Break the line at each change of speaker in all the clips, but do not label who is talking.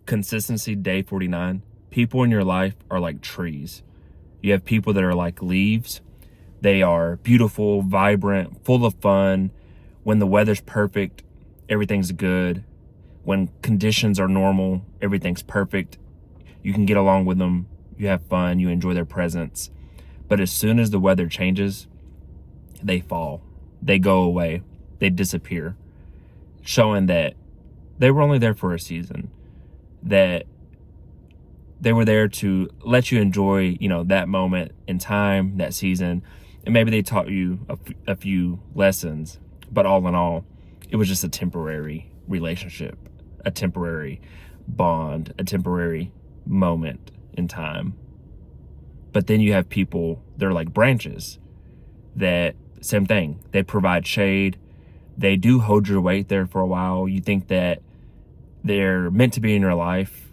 consistency, day 49. People in your life are like trees. You have people that are like leaves. They are beautiful, vibrant, full of fun. When the weather's perfect, everything's good. When conditions are normal, everything's perfect. You can get along with them. You have fun. You enjoy their presence. But as soon as the weather changes, they fall. They go away. They disappear, showing that they were only there for a season, that they were there to let you enjoy, that moment in time, that season. And maybe they taught you a few lessons, but all in all, it was just a temporary relationship, a temporary bond, a temporary moment in time. But then you have people, they're like branches that, same thing, they provide shade. They do hold your weight there for a while. You think that they're meant to be in your life,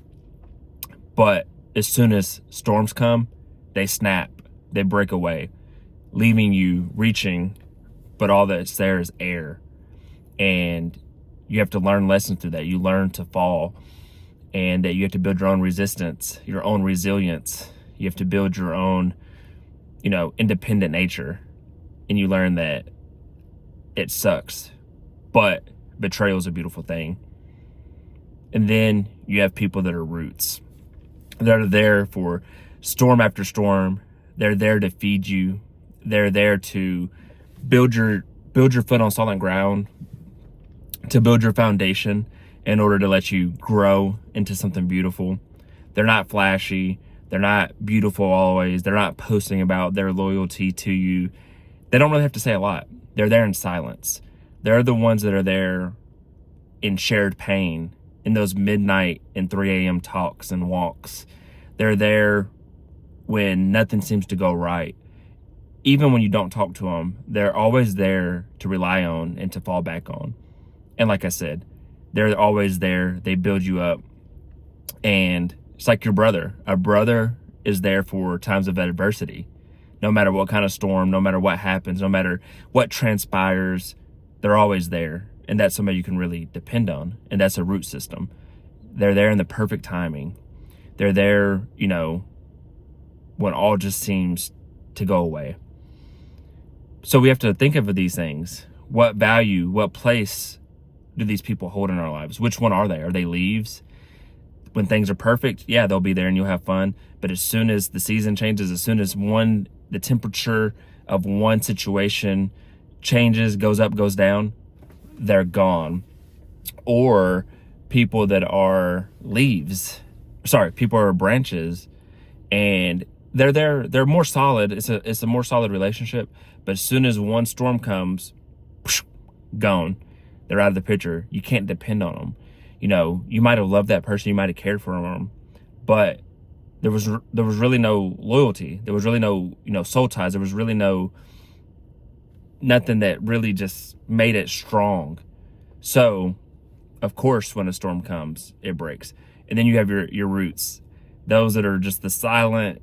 but as soon as storms come, they snap, they break away, leaving you reaching, but all that's there is air. And you have to learn lessons through that. You learn to fall, and that you have to build your own resistance, your own resilience. You have to build your own, independent nature. And you learn that it sucks, but betrayal is a beautiful thing. And then you have people that are roots. They're there for storm after storm. They're there to feed you. They're there to build your foot on solid ground, to build your foundation in order to let you grow into something beautiful. They're not flashy. They're not beautiful always. They're not posting about their loyalty to you. They don't really have to say a lot. They're there in silence. They're the ones that are there in shared pain, in those midnight and 3 a.m. talks and walks. They're there when nothing seems to go right. Even when you don't talk to them, they're always there to rely on and to fall back on. And like I said, they're always there. They build you up. And it's like your brother. A brother is there for times of adversity. No matter what kind of storm, no matter what happens, no matter what transpires, they're always there. And that's somebody you can really depend on. And that's a root system. They're there in the perfect timing. They're there, when all just seems to go away. So we have to think of these things. What value, what place do these people hold in our lives? Which one are they? Are they leaves? When things are perfect, yeah, they'll be there and you'll have fun. But as soon as the season changes, as soon as the temperature of one situation changes, goes up, goes down, they're gone. Or people that are people are branches, and they're there, they're more solid. It's a more solid relationship. But as soon as one storm comes, gone. They're out of the picture. You can't depend on them. You might have loved that person, you might have cared for them, but there was really no loyalty. There was really no, soul ties. There was really nothing that really just made it strong. So, of course, when a storm comes, it breaks. And then you have your roots. Those that are just the silent,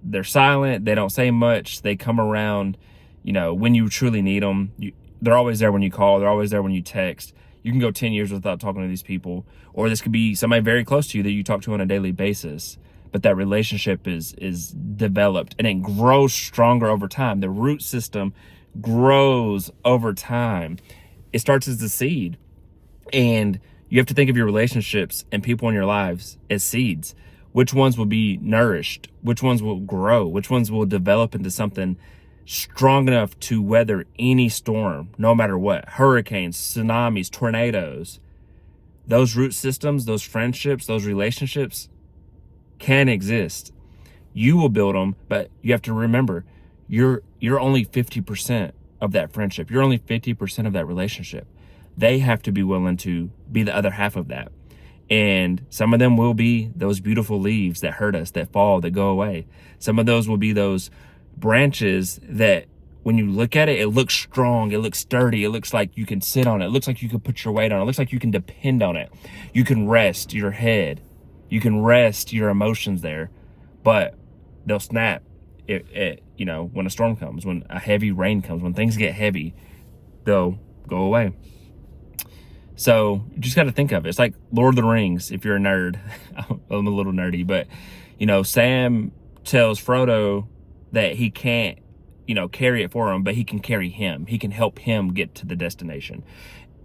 they're silent. They don't say much. They come around, when you truly need them. They're always there when you call. They're always there when you text. You can go 10 years without talking to these people. Or this could be somebody very close to you that you talk to on a daily basis. But that relationship is developed, and it grows stronger over time. The root system grows over time. It starts as the seed. And you have to think of your relationships and people in your lives as seeds. Which ones will be nourished? Which ones will grow? Which ones will develop into something strong enough to weather any storm, no matter what? Hurricanes, tsunamis, tornadoes. Those root systems, those friendships, those relationships can exist. You will build them, but you have to remember, you're only 50% of that friendship. You're only 50% of that relationship. They have to be willing to be the other half of that. And some of them will be those beautiful leaves that hurt us, that fall, that go away. Some of those will be those branches that when you look at it, it looks strong, it looks sturdy, it looks like you can sit on it, it looks like you can put your weight on it, it looks like you can depend on it. You can rest your head. You can rest your emotions there, but they'll snap when a storm comes, when a heavy rain comes, when things get heavy, they'll go away. So you just got to think of it. It's like Lord of the Rings, if you're a nerd. I'm a little nerdy, but Sam tells Frodo that he can't, carry it for him, but he can carry him. He can help him get to the destination.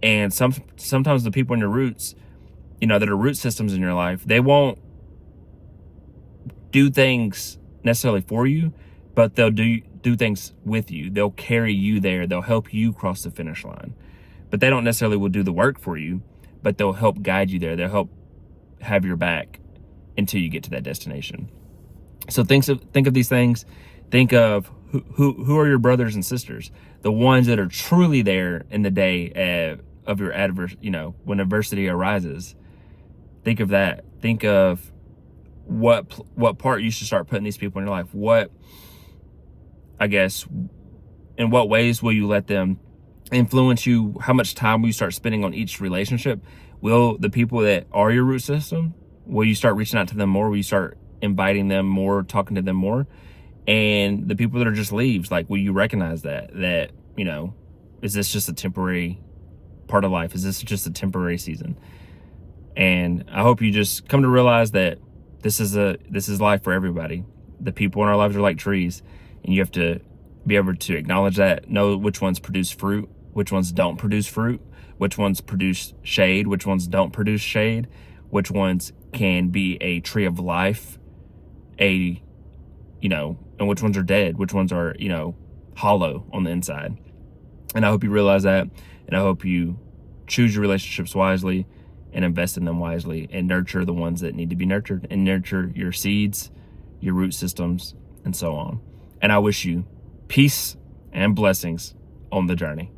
And sometimes the people in your roots, that are root systems in your life, they won't do things necessarily for you, but they'll do things with you. They'll carry you there. They'll help you cross the finish line. But they don't necessarily will do the work for you, but they'll help guide you there. They'll help have your back until you get to that destination. So think of these things. Think of who are your brothers and sisters, the ones that are truly there in the day of your when adversity arises. Think of that. Think of what part you should start putting these people in your life. In what ways will you let them influence you? How much time will you start spending on each relationship? Will the people that are your root system, will you start reaching out to them more? Will you start inviting them more, talking to them more? And the people that are just leaves, like, will you recognize that, is this just a temporary part of life? Is this just a temporary season? And I hope you just come to realize that this is life for everybody. The people in our lives are like trees, and you have to be able to acknowledge that, know which ones produce fruit, which ones don't produce fruit, which ones produce shade, which ones don't produce shade, which ones can be a tree of life, and which ones are dead, which ones are, hollow on the inside. And I hope you realize that, and I hope you choose your relationships wisely and invest in them wisely and nurture the ones that need to be nurtured, and nurture your seeds, your root systems, and so on. And I wish you peace and blessings on the journey.